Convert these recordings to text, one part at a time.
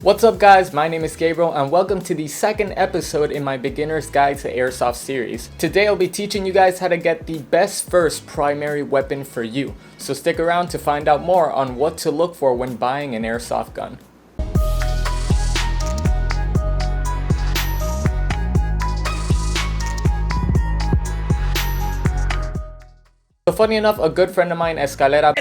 What's up guys, my name is Gabriel and welcome to the second episode in my Beginner's Guide to Airsoft series. Today I'll be teaching you guys how to get the best first primary weapon for you. So stick around to find out more on what to look for when buying an airsoft gun. So funny enough, a good friend of mine, Escalera,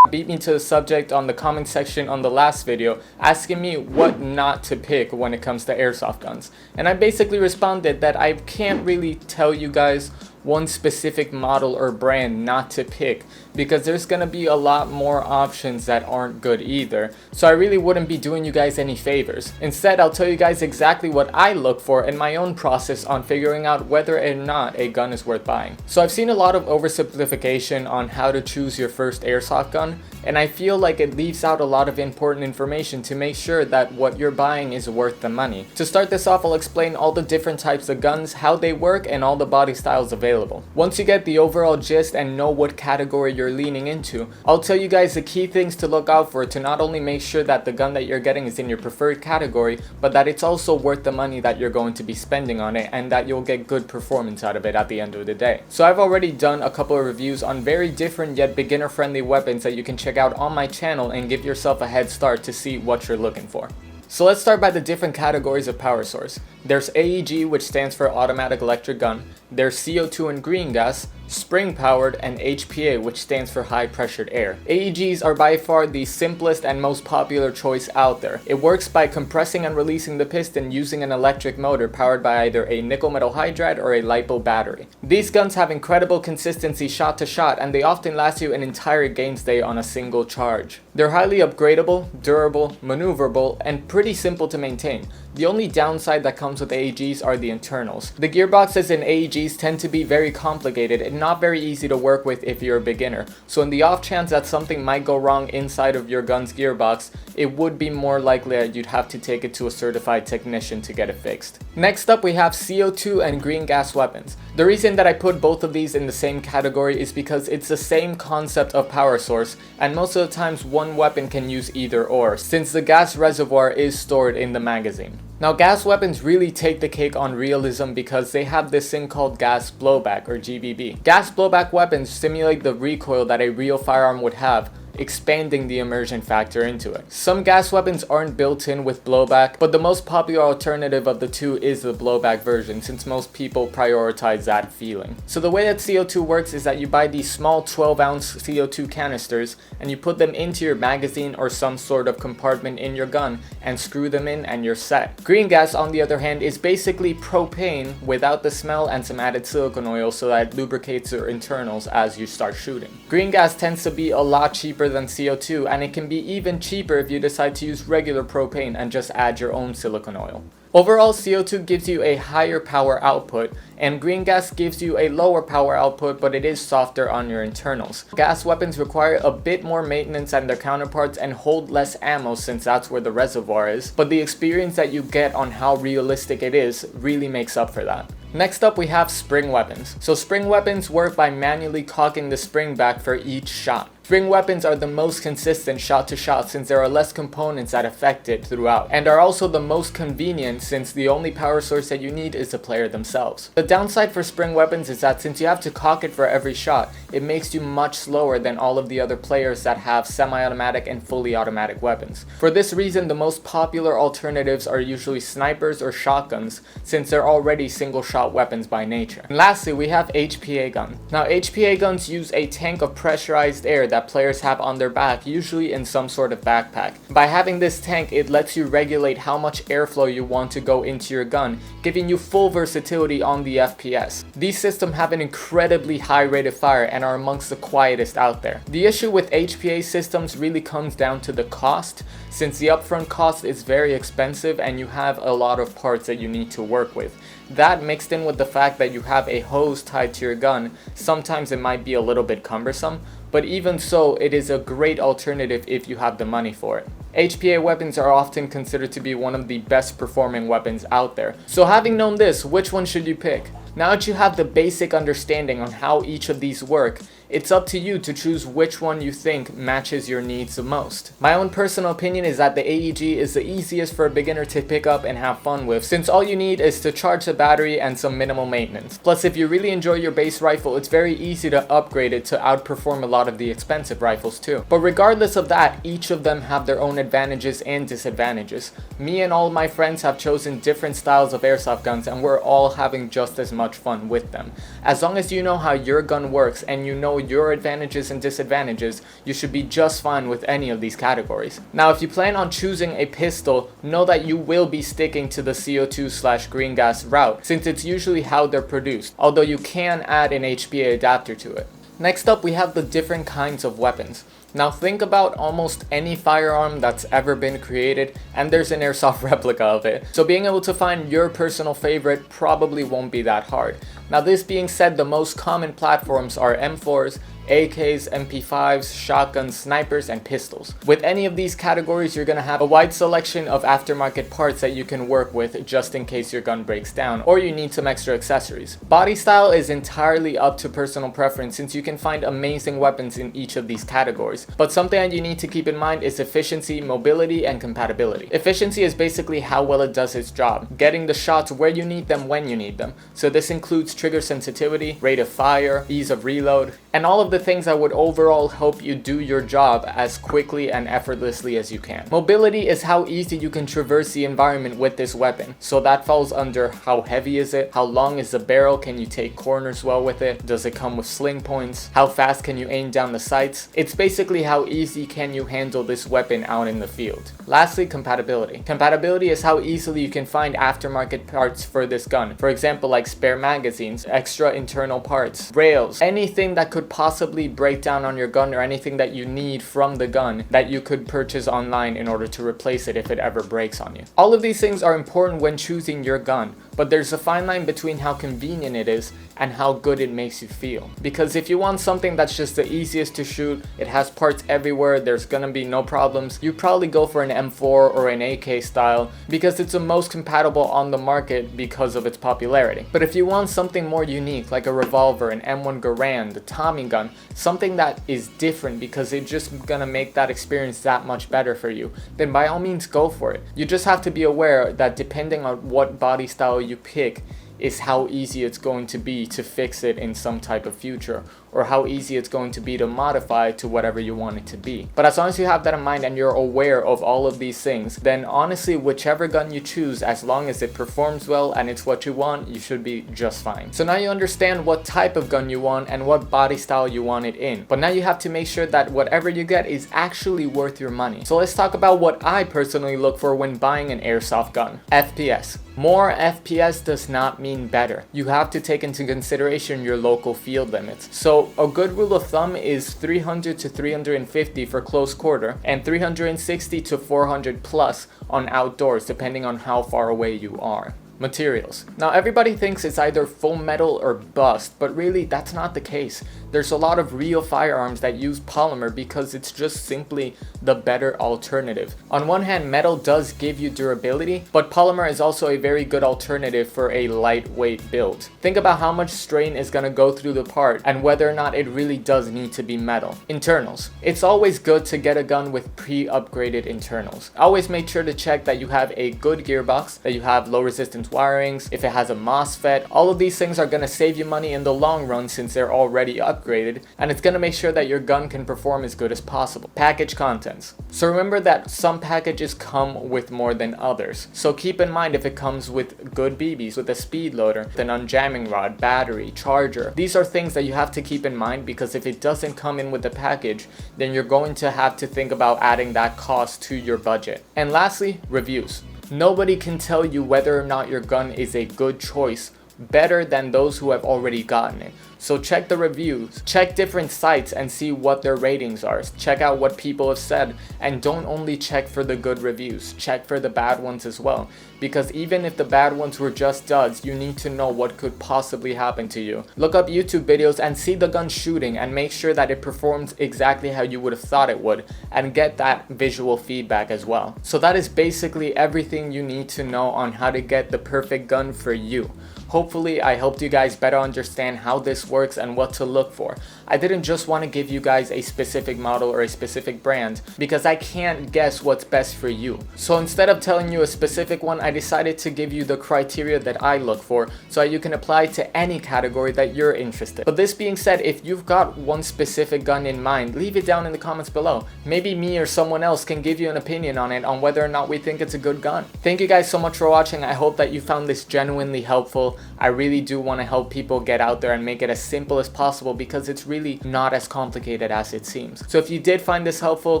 beat me to the subject on the comment section on the last video, asking me what not to pick when it comes to airsoft guns. And I basically responded that I can't really tell you guys one specific model or brand not to pick, because there's gonna be a lot more options that aren't good either. So I really wouldn't be doing you guys any favors. Instead, I'll tell you guys exactly what I look for in my own process on figuring out whether or not a gun is worth buying. So I've seen a lot of oversimplification on how to choose your first airsoft gun, and I feel like it leaves out a lot of important information to make sure that what you're buying is worth the money. To start this off, I'll explain all the different types of guns, how they work, and all the body styles available. Once you get the overall gist and know what category you're leaning into, I'll tell you guys the key things to look out for to not only make sure that the gun that you're getting is in your preferred category, but that it's also worth the money that you're going to be spending on it and that you'll get good performance out of it at the end of the day. So I've already done a couple of reviews on very different yet beginner friendly weapons that you can check out on my channel and give yourself a head start to see what you're looking for. So let's start by the different categories of power source. There's AEG, which stands for automatic electric gun. There's CO2 and green gas, spring powered, and HPA, which stands for high pressured air. AEGs are by far the simplest and most popular choice out there. It works by compressing and releasing the piston using an electric motor powered by either a nickel metal hydride or a LiPo battery. These guns have incredible consistency shot to shot, and they often last you an entire game stay on a single charge. They're highly upgradable, durable, maneuverable, and pretty simple to maintain. The only downside that comes with AEGs are the internals. The gearboxes in AEGs tend to be very complicated and not very easy to work with if you're a beginner. So in the off chance that something might go wrong inside of your gun's gearbox, it would be more likely that you'd have to take it to a certified technician to get it fixed. Next up, we have CO2 and green gas weapons. The reason that I put both of these in the same category is because it's the same concept of power source, and most of the times one weapon can use either or, since the gas reservoir is stored in the magazine. Now, gas weapons really take the cake on realism because they have this thing called gas blowback, or GBB. Gas blowback weapons simulate the recoil that a real firearm would have, expanding the immersion factor into it. Some gas weapons aren't built in with blowback, but the most popular alternative of the two is the blowback version, since most people prioritize that feeling. So the way that CO2 works is that you buy these small 12-ounce CO2 canisters and you put them into your magazine or some sort of compartment in your gun and screw them in and you're set. Green gas, on the other hand, is basically propane without the smell and some added silicone oil so that it lubricates your internals as you start shooting. Green gas tends to be a lot cheaper than CO2, and it can be even cheaper if you decide to use regular propane and just add your own silicone oil. Overall, CO2 gives you a higher power output, and green gas gives you a lower power output, but it is softer on your internals. Gas weapons require a bit more maintenance than their counterparts and hold less ammo since that's where the reservoir is, but the experience that you get on how realistic it is really makes up for that. Next up, we have spring weapons. So spring weapons work by manually cocking the spring back for each shot. Spring weapons are the most consistent shot to shot since there are less components that affect it throughout, and are also the most convenient since the only power source that you need is the player themselves. The downside for spring weapons is that since you have to cock it for every shot, it makes you much slower than all of the other players that have semi-automatic and fully automatic weapons. For this reason, the most popular alternatives are usually snipers or shotguns, since they're already single shot weapons by nature. And lastly, we have HPA guns. Now, HPA guns use a tank of pressurized air that players have on their back, usually in some sort of backpack. By having this tank, it lets you regulate how much airflow you want to go into your gun, giving you full versatility on the FPS. These systems have an incredibly high rate of fire and are amongst the quietest out there. The issue with HPA systems really comes down to the cost, since the upfront cost is very expensive and you have a lot of parts that you need to work with. That mixed in with the fact that you have a hose tied to your gun, sometimes it might be a little bit cumbersome, but even so, it is a great alternative if you have the money for it. HPA weapons are often considered to be one of the best performing weapons out there. So having known this, which one should you pick? Now that you have the basic understanding on how each of these work, it's up to you to choose which one you think matches your needs the most. My own personal opinion is that the AEG is the easiest for a beginner to pick up and have fun with, since all you need is to charge the battery and some minimal maintenance. Plus, if you really enjoy your base rifle, it's very easy to upgrade it to outperform a lot of the expensive rifles too. But regardless of that, each of them have their own advantages and disadvantages. Me and all of my friends have chosen different styles of airsoft guns, and we're all having just as much fun with them. As long as you know how your gun works and you know your advantages and disadvantages, you should be just fine with any of these categories. Now, if you plan on choosing a pistol, know that you will be sticking to the CO2/green gas route, since it's usually how they're produced, although you can add an HPA adapter to it. Next up, we have the different kinds of weapons. Now think about almost any firearm that's ever been created, and there's an airsoft replica of it. So being able to find your personal favorite probably won't be that hard. Now this being said, the most common platforms are M4s, AKs, MP5s, shotguns, snipers, and pistols. With any of these categories, you're gonna have a wide selection of aftermarket parts that you can work with just in case your gun breaks down or you need some extra accessories. Body style is entirely up to personal preference, since you can find amazing weapons in each of these categories. But something that you need to keep in mind is efficiency, mobility, and compatibility. Efficiency is basically how well it does its job, getting the shots where you need them when you need them. So this includes trigger sensitivity, rate of fire, ease of reload, and all of the things that would overall help you do your job as quickly and effortlessly as you can. Mobility is how easy you can traverse the environment with this weapon. So that falls under how heavy is it, how long is the barrel, can you take corners well with it, does it come with sling points, how fast can you aim down the sights. It's basically how easy can you handle this weapon out in the field. Lastly, compatibility. Compatibility is how easily you can find aftermarket parts for this gun. For example, like spare magazines, extra internal parts, rails, anything that could possibly break down on your gun, or anything that you need from the gun that you could purchase online in order to replace it if it ever breaks on you. All of these things are important when choosing your gun, but there's a fine line between how convenient it is and how good it makes you feel. Because if you want something that's just the easiest to shoot, it has parts everywhere, there's gonna be no problems, you probably go for an M4 or an AK style because it's the most compatible on the market because of its popularity. But if you want something more unique, like a revolver, an M1 Garand, a Tommy gun, something that is different because it's just gonna make that experience that much better for you, then by all means go for it. You just have to be aware that depending on what body style you pick is how easy it's going to be to fix it in some type of future, or how easy it's going to be to modify to whatever you want it to be. But as long as you have that in mind and you're aware of all of these things, then honestly, whichever gun you choose, as long as it performs well and it's what you want, you should be just fine. So now you understand what type of gun you want and what body style you want it in. But now you have to make sure that whatever you get is actually worth your money. So let's talk about what I personally look for when buying an airsoft gun. FPS. More FPS does not mean better. You have to take into consideration your local field limits. So a good rule of thumb is 300 to 350 for close quarter and 360 to 400 plus on outdoors, depending on how far away you are. Materials. Now everybody thinks it's either full metal or bust, but really that's not the case. There's a lot of real firearms that use polymer because it's just simply the better alternative. On one hand, metal does give you durability, but polymer is also a very good alternative for a lightweight build. Think about how much strain is going to go through the part and whether or not it really does need to be metal. Internals. It's always good to get a gun with pre-upgraded internals. Always make sure to check that you have a good gearbox, that you have low resistance wirings, if it has a MOSFET. All of these things are going to save you money in the long run since they're already upgraded, and it's going to make sure that your gun can perform as good as possible. Package contents. So remember that some packages come with more than others. So keep in mind if it comes with good BBs, with a speed loader, an unjamming rod, battery, charger. These are things that you have to keep in mind because if it doesn't come in with the package, then you're going to have to think about adding that cost to your budget. And lastly, reviews. Nobody can tell you whether or not your gun is a good choice better than those who have already gotten it. So check the reviews, check different sites and see what their ratings are. Check out what people have said, and don't only check for the good reviews, check for the bad ones as well. Because even if the bad ones were just duds, you need to know what could possibly happen to you. Look up YouTube videos and see the gun shooting and make sure that it performs exactly how you would have thought it would, and get that visual feedback as well. So that is basically everything you need to know on how to get the perfect gun for you. Hopefully I helped you guys better understand how this works and what to look for. I didn't just want to give you guys a specific model or a specific brand because I can't guess what's best for you. So instead of telling you a specific one, I decided to give you the criteria that I look for so that you can apply to any category that you're interested. But this being said, if you've got one specific gun in mind, leave it down in the comments below. Maybe me or someone else can give you an opinion on it, on whether or not we think it's a good gun. Thank you guys so much for watching. I hope that you found this genuinely helpful. I really do want to help people get out there and make it as simple as possible because it's really not as complicated as it seems. So if you did find this helpful,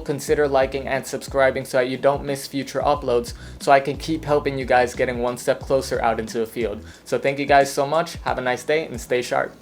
consider liking and subscribing so that you don't miss future uploads, so I can keep helping you guys getting one step closer out into the field. So thank you guys so much. Have a nice day and stay sharp.